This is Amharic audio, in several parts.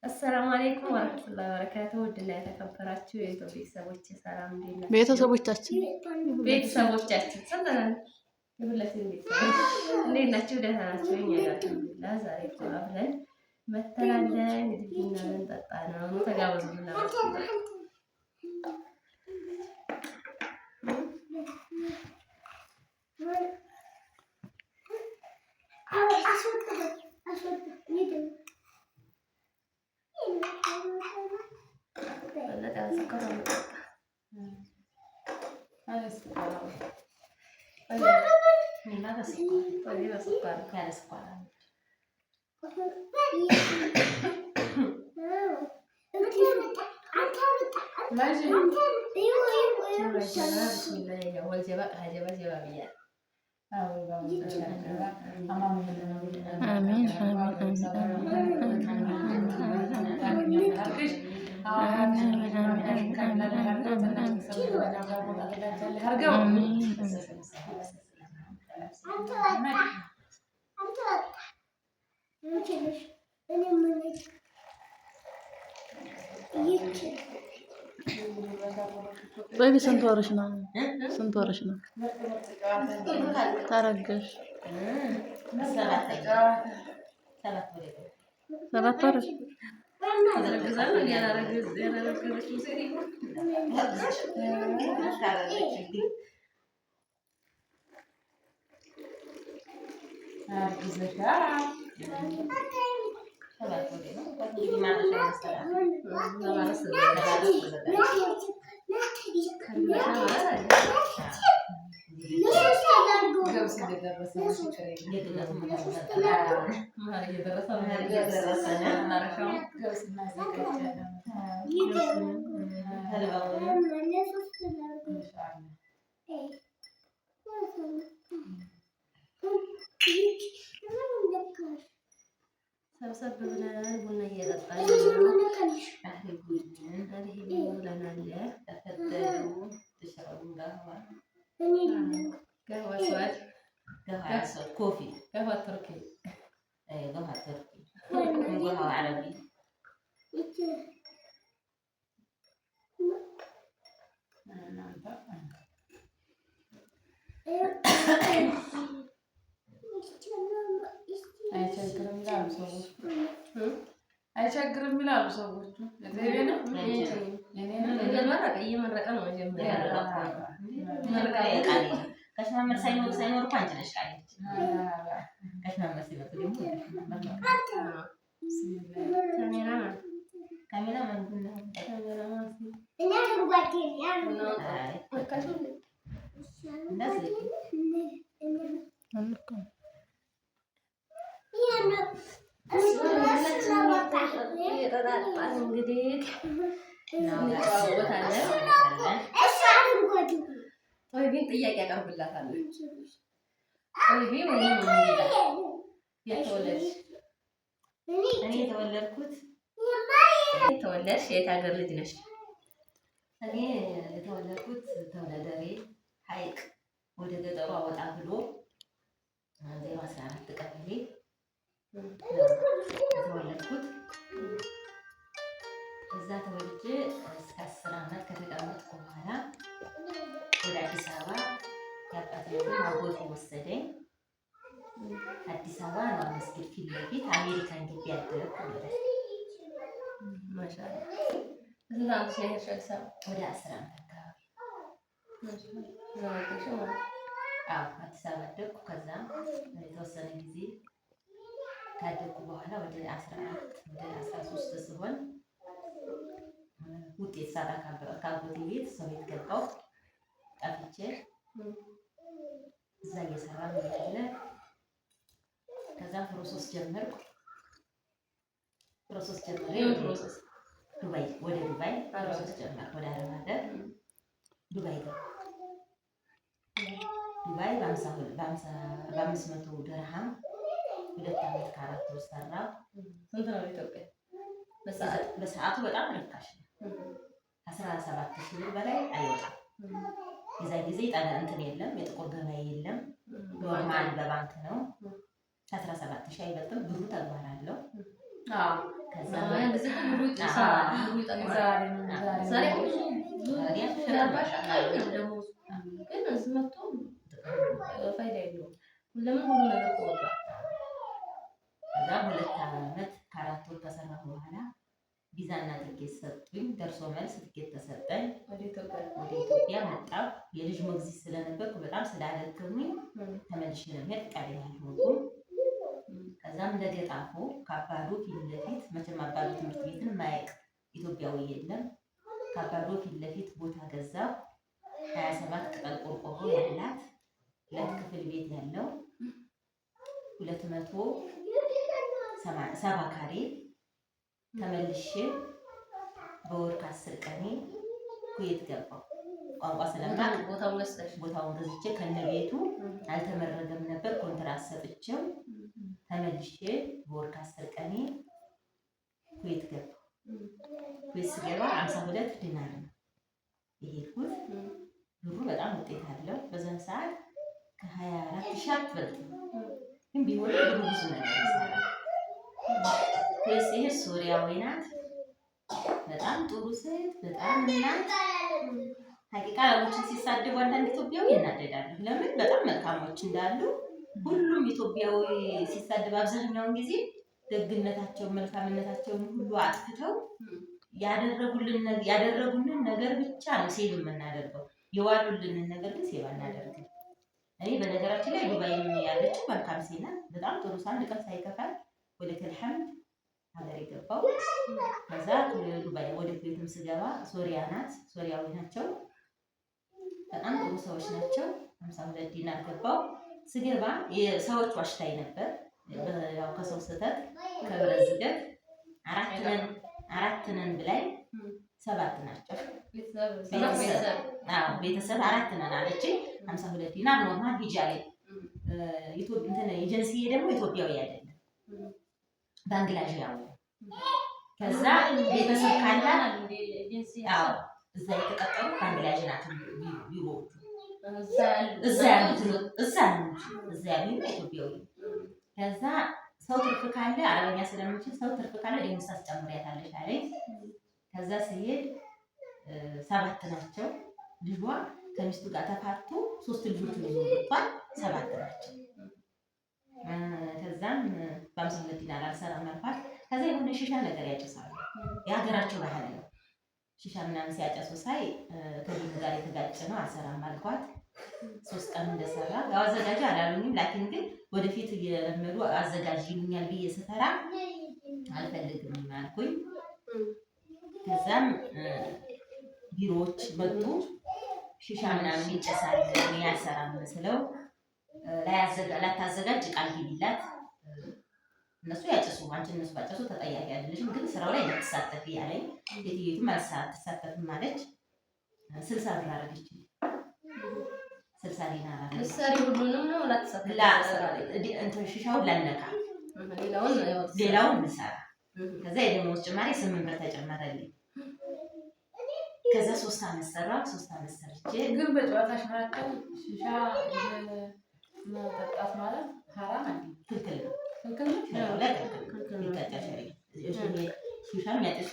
السلام عليكم ورحمة الله وبركاته. ودنا የተከበራችሁ የኢትዮጵያ ቤተሰቦች ሰላም እንዴት ቤተሰቦቻችን ሰላም ሁላችንም ቤተሰቦች እንዴት ናችሁ? ደህና ናችሁ? እኛ ጋር አልሐምዱሊላህ። ዛሬ ቁራ ብለን መተናል። እንግዲህ ቡና ልንጠጣ ነው። ተጋበዙና طيب سنتورشنا ترقش 7 ሰብሰብ ብለን ቡና እየጠጣን قهوة أسود كوفي قهوة تركي قهوة تركي قهوة عربي አይቸግርም ይላሉ ሰዎቹ። ከሽማመት ሳይኖር እኮ አንቺ ነሽ ቃለች። ከሽማመት ሲመጡ ደግሞ ካሜራ እንግዲህ እንጨዋወታለን። ጦይቢን ጥያቄ ያቀርብላታል። ጦይቢ ወይም የተወለድሽ? እኔ የተወለድሽ የት ሀገር ልጅ ነሽ? እኔ የተወለድኩት ተወለደሬ ሐይቅ ወደ ገጠሩ ወጣ ብሎ 014 ቀበሌ የተወለድኩት። እዛ ተወልጄ እስከ 10 ዓመት ከተቀመጥኩ በኋላ ወደ አዲስ አበባ ያጣጥኩ አጎቴ ወሰደኝ። አዲስ አበባ ነው መስጊድ ፊት ለፊት አሜሪካን ግቢ ያደረኩ ማለት ነው። ማሻአላ እዛ ወደ 10 ዓመት አካባቢ አዲስ አበባ አደግኩ። ከዛ የተወሰነ ጊዜ ካደግኩ በኋላ ወደ 14 ወደ 13 ሲሆን ውጤት ሳራ ካጎቴ ቤት ሰው ቤት ገባሁ። ጠፍቼ እዛ እየሰራ ነው ያለ። ከዛ ፕሮሰስ ጀመርኩ። ዱባይ ወደ ዱባይ ፕሮሰስ ጀመርኩ። ወደ አረብ ሀገር ዱባይ ገባሁ። ዱባይ በ500 ድርሃም 2 ዓመት ከ4 ወር ሰራሁ። ስንት ነው ኢትዮጵያ? በሰዓቱ በጣም ርካሽ ነው። 17,000 ብር በላይ አይወጣም። የዛ ጊዜ እንትን የለም፣ የጥቁር ገበያ የለም። ኖርማል በባንክ ነው። 17,000 አይበልጥም። ብሩ ተግባር አለው። ከዛ ከዛ 2 ዓመት ከ4 ወር ከሰራሁ በኋላ ቪዛና ትኬት ሰጡኝ። ደርሶ መልስ ትኬት ተሰጠኝ። ወደ ኢትዮጵያ መጣሁ። የልጅ ሞግዚት ስለነበርኩ በጣም ስላደከሙኝ ተመልሼ ለመሄድ ፈቃደኛ አልሆንኩም። ከዛም እንደገጣፎ ከአባዶ ፊት ለፊት መቼም አባዶ ትምህርት ቤትን ማያውቅ ኢትዮጵያዊ የለም። ከአባዶ ፊት ለፊት ቦታ ገዛሁ። 27 ቅጠል ቆርቆሮ ያላት 2 ክፍል ቤት ያለው 270 ካሬ ተመልሼ በወር ከ10 ቀኔ ኩዌት ገባሁ። ቋንቋ ስለማቅ ቦታውን ገዝቼ ከነቤቱ አልተመረገም ነበር። ኮንትራት ሰጥቼው ተመልሼ በወር ከ10 ቀኔ ኩዌት ገባሁ። ኩዌት ስገባ 52 ዲናር ነው የሄድኩት። ብሩ በጣም ውጤት አለው። በዛን ሰዓት ከ24,000 አትበልጥም፣ ግን ቢሆን ብሩ ብዙ ነገር ይሰራል። ኩዌት ስሄድ ሶሪያዊ ናት። በጣም ጥሩ ሴት፣ በጣም እናት። ሀቂቃ አረቦችን ሲሳደቡ አንዳንድ ኢትዮጵያዊ ይናደዳሉ። ለምን? በጣም መልካሞች እንዳሉ ሁሉም ኢትዮጵያዊ ሲሳደብ አብዛኛውን ጊዜ ደግነታቸውን መልካምነታቸውን ሁሉ አጥፍተው ያደረጉልን ነገር ብቻ ነው ሴቭ የምናደርገው። የዋሉልንን ነገር ግን ሴቭ አናደርግም። እኔ በነገራችን ላይ ዱባይ ያለችው መልካም ሴት ናት። በጣም ጥሩ ሰው፣ አንድ ቀን ሳይከፋል ወደ ተልሐምድ ሀገር የገባው። ከዛ ዱባይ ወደ ኩዌትም ስገባ ሶሪያ ናት፣ ሶሪያዊ ናቸው። በጣም ጥሩ ሰዎች ናቸው። 52 ዲናር ገባው። ስገባ የሰዎች ዋሽታይ ነበር። ያው ከሰው ስህተት ከብረት ዝገት 4 ነን ብላይ 7 ናቸው። ቤተሰብ 4 ነን አለች። 52 ዲናር ኖርማል ሂጃ ላይ ኤጀንሲ ደግሞ ኢትዮጵያዊ አይደለም ባንግላዴሽ ያው። ከዛ ቤተሰብ ካለ እዛ የተቀጠሩ ባንግላዴሽ ናቸው ቢሮዎቹ። እዛ ያሉት ኢትዮጵያዊ። ከዛ ሰው ትርፍ ካለ አረበኛ ስለምችል ሰው ትርፍ ካለ ደሞዝ ታስጨምሪያታለሽ አለኝ። ከዛ ሲሄድ 7 ናቸው። ልጇ ከሚስቱ ጋር ተፋቶ 3 ልጆች ይዞ ወጥቷል። 7 ናቸው። ከዛም በ52 ዲናር አልሰራም አልኳት። ከዛ የሆነ ሺሻ ነገር ያጨሳሉ። የሀገራቸው ባህል ነው። ሺሻ ምናምን ሲያጨሱ ሳይ ከዚህ ጋር የተጋጨ ነው አልሰራም አልኳት። 3 ቀን እንደሰራ ያው አዘጋጅ አላሉኝም። ላኪን ግን ወደፊት እየለመዱ አዘጋጅ ይሉኛል ብዬ ስፈራ አልፈልግም አልኩኝ። ከዛም ቢሮዎች መጡ። ሺሻ ምናምን ይጨሳል ያሰራም መስለው ላታዘጋጅ ቃል ግቢላት። እነሱ ያጨሱ አንቺ እነሱ ባጨሱ ተጠያቂ አይደለሽም፣ ግን ስራው ላይ ልትሳተፊ ያለኝ። የትየቱም አልተሳተፍም ማለች። 60 ብር አረገች። 60 ዲናር አረገች። ለሰሪ ሁሉንም ነው ላተሳተፍ እንትን ሺሻውን ላነካ ሌላውን ልሰራ። ከዛ የደሞዝ ጭማሪ 8 ብር ተጨመረልኝ። ከዛ 3 ዓመት ሰራሁ። 3 ዓመት ሰርቼ ግን በጨዋታሽ መካከል ሺሻ መጠጣት ማለት ሐራም አይደል? ክልክል ነው። ክልክል ነው። ይቀጣሻል። ሺሻ የሚያጨሱ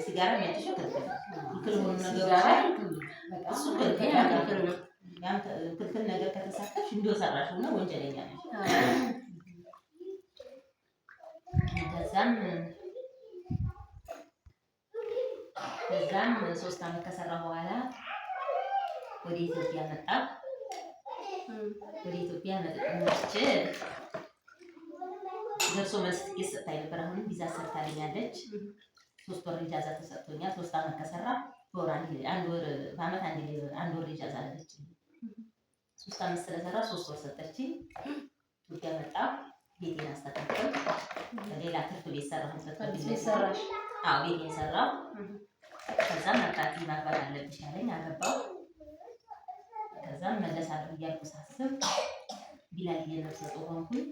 ሲጋራ የሚያጨሱ ክልክል ነው። ክልክል ሆኑ ነገሮች ላይ እሱ ክልክል ነው። ያም ክልክል ነገር ከተሳተፍሽ እንዲሁ ሰራሽው ነው ወንጀለኛ ነሽ። ከዛም 3 ዓመት ከሰራሁ በኋላ ወደ ኢትዮጵያ መጣሁ። ወደ ኢትዮጵያ መጥቼ ደርሶ መልስ ትኬት ሰጥታኝ ነበር። አሁንም ቪዛ ሰርታልኛለች። 3 ወር ኢጃዛ ተሰጥቶኛል። 3 ዓመት ከሰራ አንድ ወር ኢጃዛ አለች። 3 ዓመት ስለሰራ 3 ወር ሰጠችኝ። ኢትዮጵያ መጣሁ። ቤቴን አስተካከልኩ። ሌላ ትርፍ ቤት ሰራሁበት። ቤት ሰራሽ? አዎ ቤቴን ሰራሁ። ከዛ መርካቲ ማግባት አለብሽ ያለኝ አገባሁ። ከዛም መለሳለሁ እያልኩ ሳስብ ቢላል ነፍሰ ጡር ሆንኩኝ።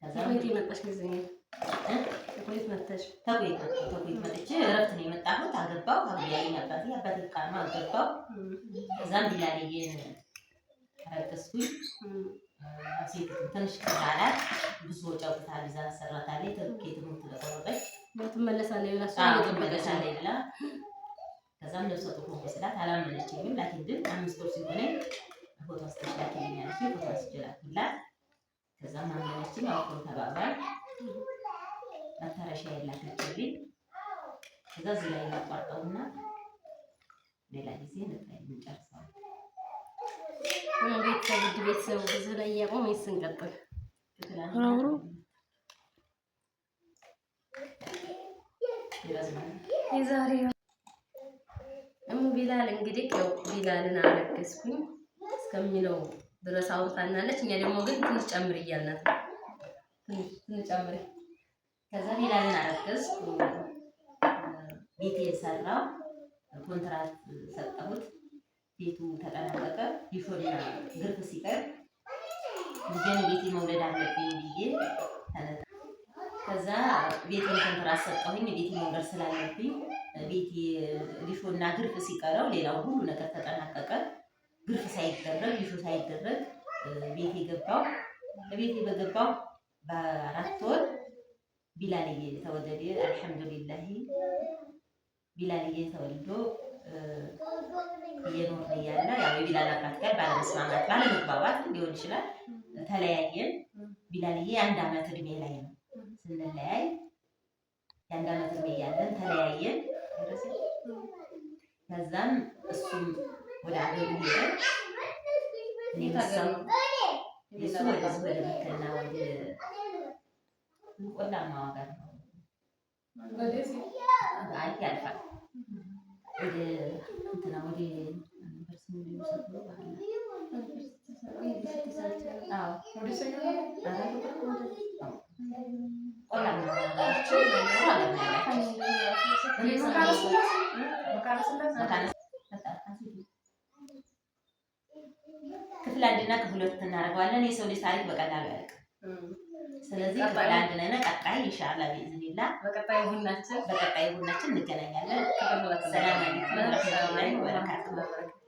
ከዛም መጣሽ ጊዜ ተኩሊት መጥቼ መጥቼ እረፍት ነው የመጣሁት። አገባሁ አብያለኝ አባቴ ቃል አገባሁ። ከዛም ቢላልዬን አረገዝኩኝ። ሴት ትንሽ ከዛላት ብዙ ወጪ አውጥታ ቪዛ ሰራታለች። ትኬት ተቆረጠች። ትመለሳለች ብላ ከዛም ነፍሰ ጡር ሆንኩ ስላት አላመነችኝም። ላኪን ግን 5 ወር ሲሆነኝ ፎቶ አስደሽላኪልኝ አለችኝ። ፎቶ አስደላኩላት። ከዛም አመነችኝ። አውቆ ተባባል መታረሻ የላከችልኝ። ከዛ እዚህ ላይ እናቋርጠውና ሌላ ጊዜ እንጨርሰዋለን። ቤተሰቡ ብዙ ላይ እያቆም ስንቀጥል የዛሬ ቢላል እንግዲህ ያው ቢላልን አረገዝኩኝ እስከሚለው ድረስ አውርታናለች። እኛ ደግሞ ግን ትንሽ ጨምር እያልናት ትንሽ ጨምር። ከዛ ቢላልን አረገዝኩ። ቤቴን ሰራው፣ ኮንትራት ሰጠሁት። ቤቱ ተጠናቀቀ። ሊሾና ግርፍ ሲቀር ልጄን ቤቴ መውለድ አለብኝ ብዬ ተነሳ። ከዛ ቤቴን ኮንትራት ሰጠሁኝ። ቤቴ መውለድ ስላለብኝ ቤቴ ሊሾና ግርፍ ሲቀረው ሌላው ሁሉ ነገር ተጠናቀቀ። ግርፍ ሳይደረግ ሊሾ ሳይደረግ ቤቴ ገባው። ቤቴ በገባው በ4 ወር ቢላልዬ ተወለደ። አልሐምዱሊላህ ቢላልዬ ተወልዶ እየኖርን እያለ ያው የቢላል አባት ጋር ባለመስማማት ባለመግባባት ሊሆን ይችላል ተለያየን። ቢላልዬ የ1 ዓመት እድሜ ላይ ነው ስንለያይ፣ የ1 ዓመት እድሜ ያለን ተለያየን። ከዛም እሱም ወደ አገሩ ሄደ። እኔም እሱ ወደ መከና ወደ ቆላማ ሀገር ነው ያልፋል። ወደ እንትና ወደ ክፍል 1 እና ክፍል 2 እናደርገዋለን። የሰው ልጅ ታሪክ በቀላሉ ያልቅ። ስለዚህ ክፍል 1 ነን። ቀጣይ ኢንሻአላህ ቢዝኒላህ በቀጣይ ቡናችን እንገናኛለን። ሰላም አለይኩም ወራህመቱላሂ ወበረካቱሁ።